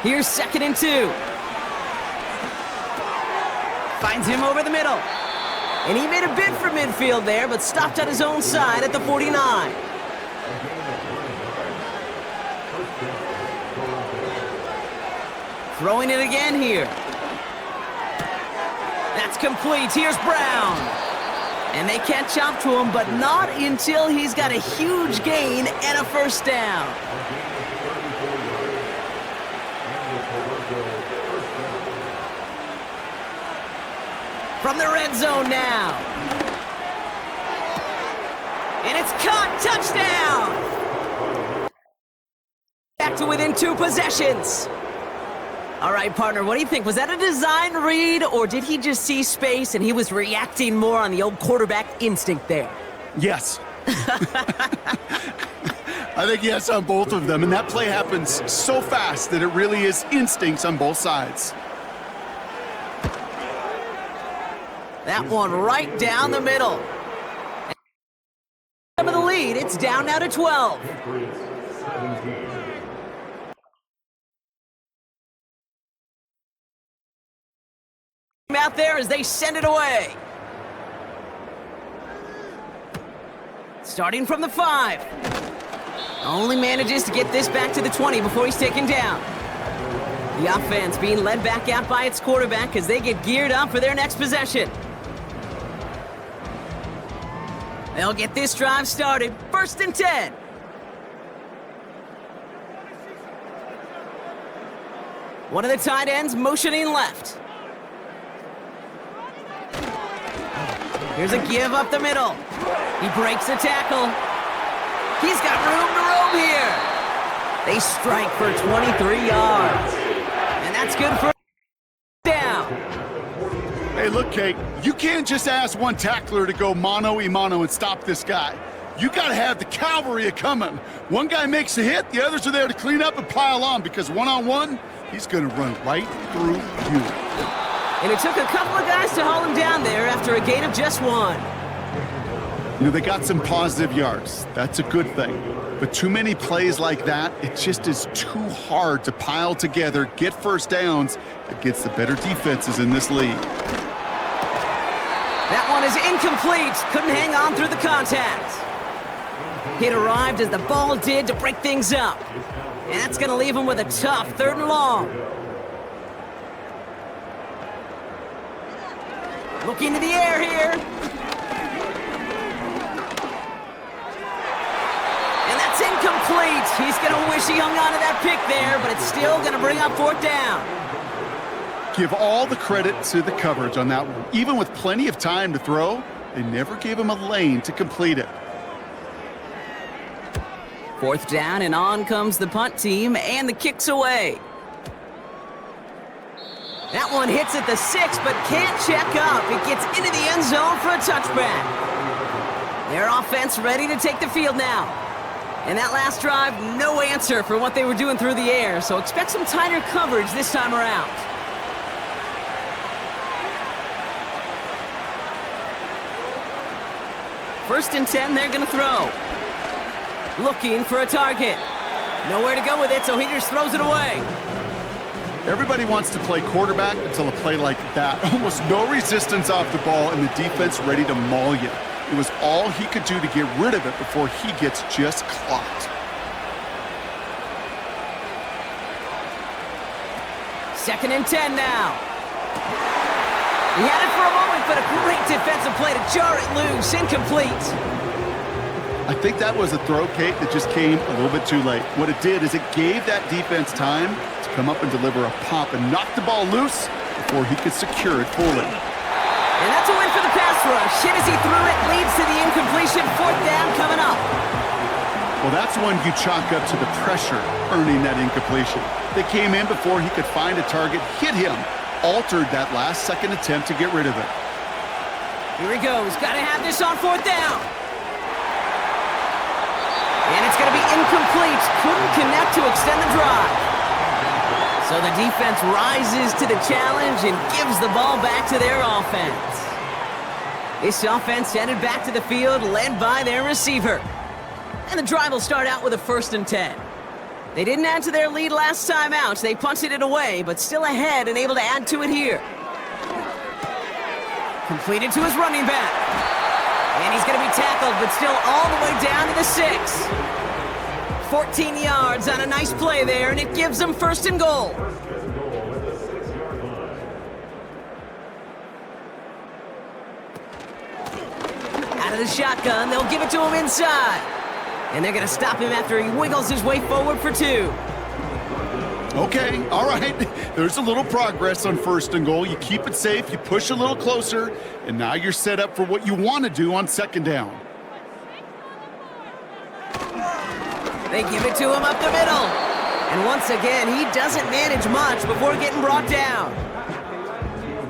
Here's 2nd and 2. Finds him over the middle. And he made a bid for midfield there, but stopped on his own side at the 49. Throwing it again here. That's complete. Here's Brown. And they catch up to him, but not until he's got a huge gain and a first down. From the red zone now. And it's caught. Touchdown! Back to within 2 possessions. All right, partner, what do you think? Was that a design read, or did he just see space and he was reacting more on the old quarterback instinct there? Yes. I think yes on both of them, and that play happens so fast that it really is instincts on both sides. That one right down the middle. Of the lead, it's down now to 12. Out there as they send it away. Starting from the 5. Only manages to get this back to the 20 before he's taken down. The offense being led back out by its quarterback as they get geared up for their next possession. They'll get this drive started. 1st and 10. One of the tight ends motioning left. Here's a give up the middle. He breaks the tackle. He's got room to roam here. They strike for 23 yards. And that's good for a down. Hey, look, Kate, you can't just ask one tackler to go mano-a-mano and stop this guy. You got to have the cavalry coming. One guy makes a hit, the others are there to clean up and pile on, because one-on-one, he's going to run right through you. And it took a couple of guys to haul him down there after a gain of just 1. You know, they got some positive yards. That's a good thing. But too many plays like that, it just is too hard to pile together, get first downs against the better defenses in this league. That one is incomplete. Couldn't hang on through the contact. It arrived as the ball did to break things up. And that's going to leave him with a tough 3rd and long. Looking to the air here. And that's incomplete. He's going to wish he hung on to that pick there, but it's still going to bring up 4th down. Give all the credit to the coverage on that one. Even with plenty of time to throw, they never gave him a lane to complete it. 4th down, and on comes the punt team, and the kick's away. That one hits at the 6, but can't check up. It gets into the end zone for a touchback. Their offense ready to take the field now. And that last drive, no answer for what they were doing through the air, so expect some tighter coverage this time around. 1st and 10, they're going to throw. Looking for a target. Nowhere to go with it, so he just throws it away. Everybody wants to play quarterback until a play like that. Almost no resistance off the ball and the defense ready to maul you. It was all he could do to get rid of it before he gets just clocked. 2nd and 10 now. He had it for a moment, but a great defensive play to jar it loose. Incomplete. I think that was a throw, Kate, that just came a little bit too late. What it did is it gave that defense time to come up and deliver a pop and knock the ball loose before he could secure it fully. And that's a win for the pass rush. Hit as he threw it, leads to the incompletion. 4th down coming up. Well, that's one you chalk up to the pressure earning that incompletion. They came in before he could find a target, hit him, altered that last-second attempt to get rid of it. Here he goes. Got to have this on 4th down. And it's going to be incomplete. Couldn't connect to extend the drive. So the defense rises to the challenge and gives the ball back to their offense. This offense headed back to the field, led by their receiver. And the drive will start out with a 1st and 10. They didn't add to their lead last time out. They punted it away, but still ahead and able to add to it here. Completed to his running back. And he's going to be tackled, but still all the way down to the 6. 14 yards on a nice play there, and it gives them 1st and goal. Out of the shotgun, they'll give it to him inside. And they're going to stop him after he wiggles his way forward for 2. Okay, all right. There's a little progress on 1st and goal. You keep it safe, you push a little closer, and now you're set up for what you want to do on 2nd down. They give it to him up the middle. And once again, he doesn't manage much before getting brought down.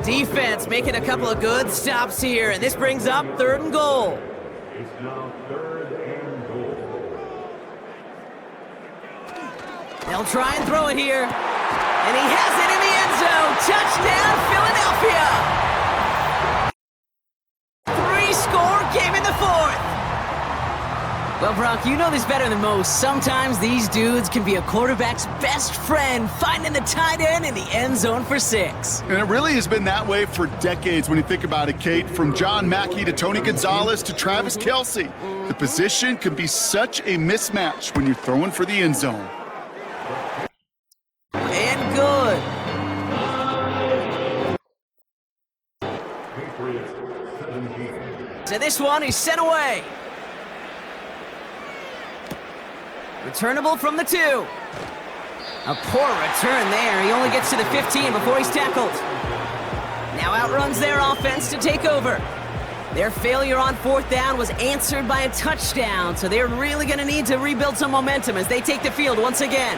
Defense making a couple of good stops here, and this brings up 3rd and goal. It's now 3rd and goal. They'll try and throw it here. And he has it in the end zone. Touchdown, Philadelphia! 3-score game in the 4th. Well, Brock, you know this better than most. Sometimes these dudes can be a quarterback's best friend, finding the tight end in the end zone for 6. And it really has been that way for decades when you think about it, Kate. From John Mackey to Tony Gonzalez to Travis Kelce. The position can be such a mismatch when you're throwing for the end zone. And good. To this one, he's sent away. Returnable from the 2. A poor return there. He only gets to the 15 before he's tackled. Now outruns their offense to take over. Their failure on 4th down was answered by a touchdown, so they're really going to need to rebuild some momentum as they take the field once again.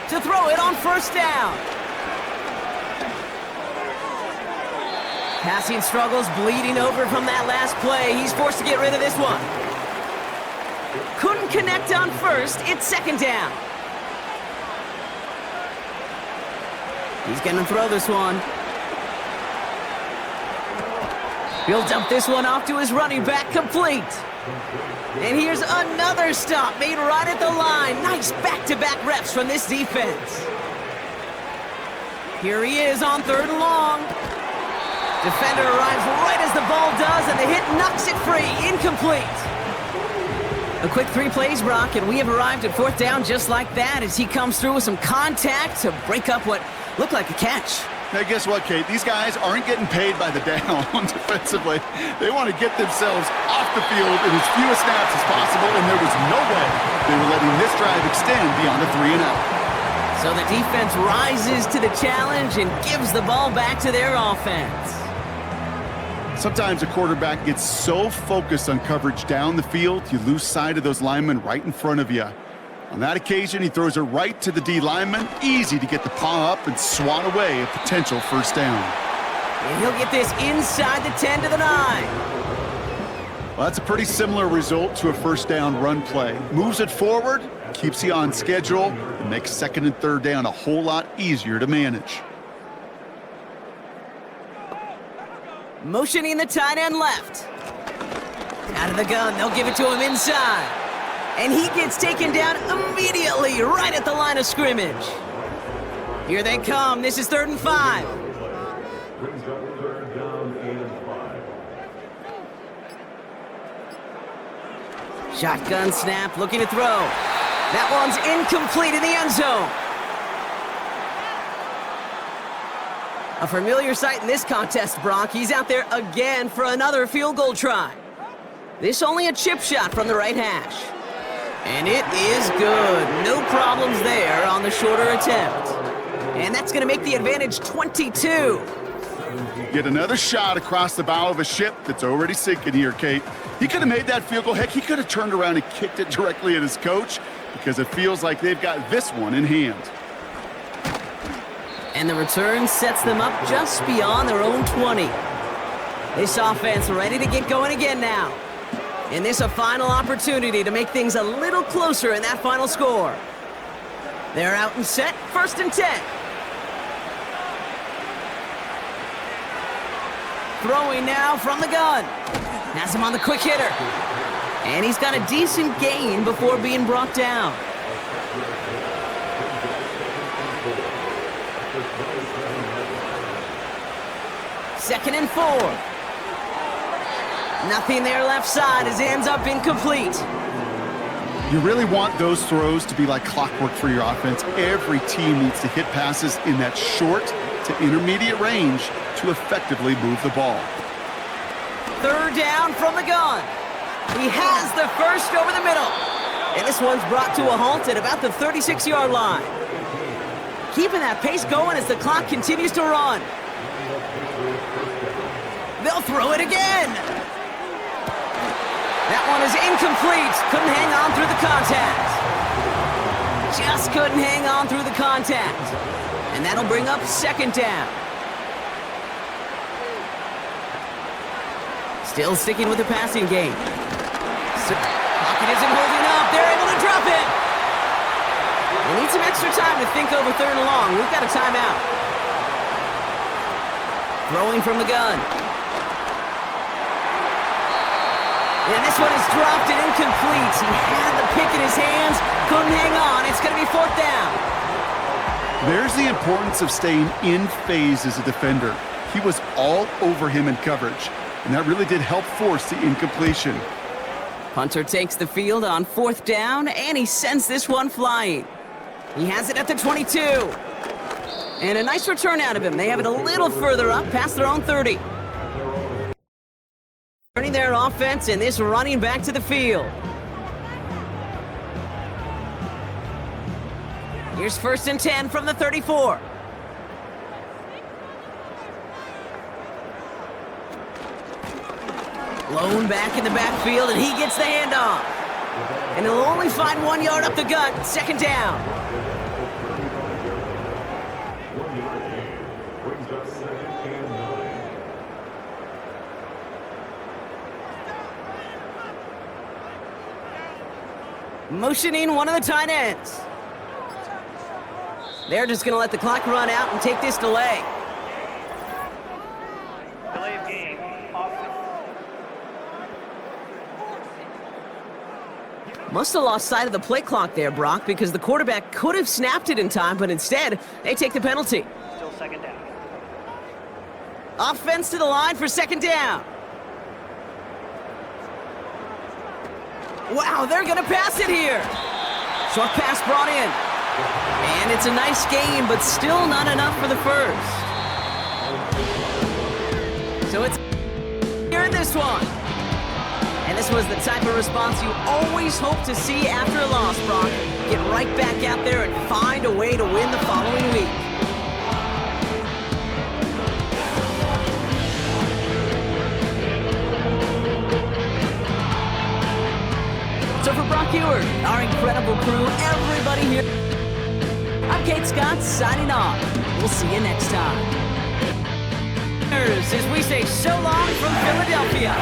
To throw it on 1st down. Passing struggles, bleeding over from that last play. He's forced to get rid of this one. Couldn't connect on 1st. It's 2nd down. He's going to throw this one. He'll dump this one off to his running back, complete. And here's another stop made right at the line. Nice back-to-back reps from this defense. Here he is on 3rd and long. Defender arrives right as the ball does, and the hit knocks it free. Incomplete. A quick 3 plays, Brock, and we have arrived at 4th down just like that as he comes through with some contact to break up what looked like a catch. Now, guess what, Kate? These guys aren't getting paid by the down defensively. They want to get themselves off the field in as few snaps as possible, and there was no way they were letting this drive extend beyond a 3-and-out. So the defense rises to the challenge and gives the ball back to their offense. Sometimes a quarterback gets so focused on coverage down the field, you lose sight of those linemen right in front of you. On that occasion, he throws it right to the D lineman. Easy to get the paw up and swat away a potential 1st down. And he'll get this inside the 10 to the 9. Well, that's a pretty similar result to a 1st down run play. Moves it forward, keeps you on schedule, and makes 2nd and 3rd down a whole lot easier to manage. Motioning the tight end left. Out of the gun, they'll give it to him inside. And he gets taken down immediately right at the line of scrimmage. Here they come. This is 3rd and 5. Brings up 3rd down and 5. Shotgun snap, looking to throw. That one's incomplete in the end zone. A familiar sight in this contest, Brock. He's out there again for another field goal try. This only a chip shot from the right hash. And it is good. No problems there on the shorter attempt. And that's going to make the advantage 22. Get another shot across the bow of a ship that's already sinking here, Kate. He could have made that field goal. Heck, he could have turned around and kicked it directly at his coach because it feels like they've got this one in hand. And the return sets them up just beyond their own 20. This offense ready to get going again now. And this a final opportunity to make things a little closer in that final score. They're out and set, 1st and 10. Throwing now from the gun. Has him on the quick hitter. And he's got a decent gain before being brought down. Second and 4. Nothing there left side as it ends up incomplete. You really want those throws to be like clockwork for your offense. Every team needs to hit passes in that short to intermediate range to effectively move the ball. Third down from the gun. He has the first over the middle. And this one's brought to a halt at about the 36-yard line. Keeping that pace going as the clock continues to run. They'll throw it again. That one is incomplete. Couldn't hang on through the contact. Just couldn't hang on through the contact. And that'll bring up second down. Still sticking with the passing game. Pocket isn't holding up. They're able to drop it. We need some extra time to think over third and long. We've got a timeout. Throwing from the gun. And this one is dropped and incomplete. He had the pick in his hands, couldn't hang on. It's going to be fourth down. There's the importance of staying in phase as a defender. He was all over him in coverage, and that really did help force the incompletion. Punter takes the field on fourth down, and he sends this one flying. He has it at the 22. And a nice return out of him. They have it a little further up, past their own 30. Turning their offense and this running back to the field. Here's first and 10 from the 34. Lone back in the backfield, and he gets the handoff. And he'll only find 1 yard up the gut, second down. Brings up second and 9. Motioning one of the tight ends. They're just going to let the clock run out and take this delay. Delay of game. Must have lost sight of the play clock there, Brock, because the quarterback could have snapped it in time, but instead, they take the penalty. Still second down. Offense to the line for second down. Wow, they're going to pass it here. Short pass brought in. And it's a nice game, but still not enough for the first. So it's here in this one. And this was the type of response you always hope to see after a loss, Brock. Get right back out there and find a way to win the following week. So for Brock Ewert, our incredible crew, everybody here, I'm Kate Scott signing off. We'll see you next time. As we say so long from Philadelphia.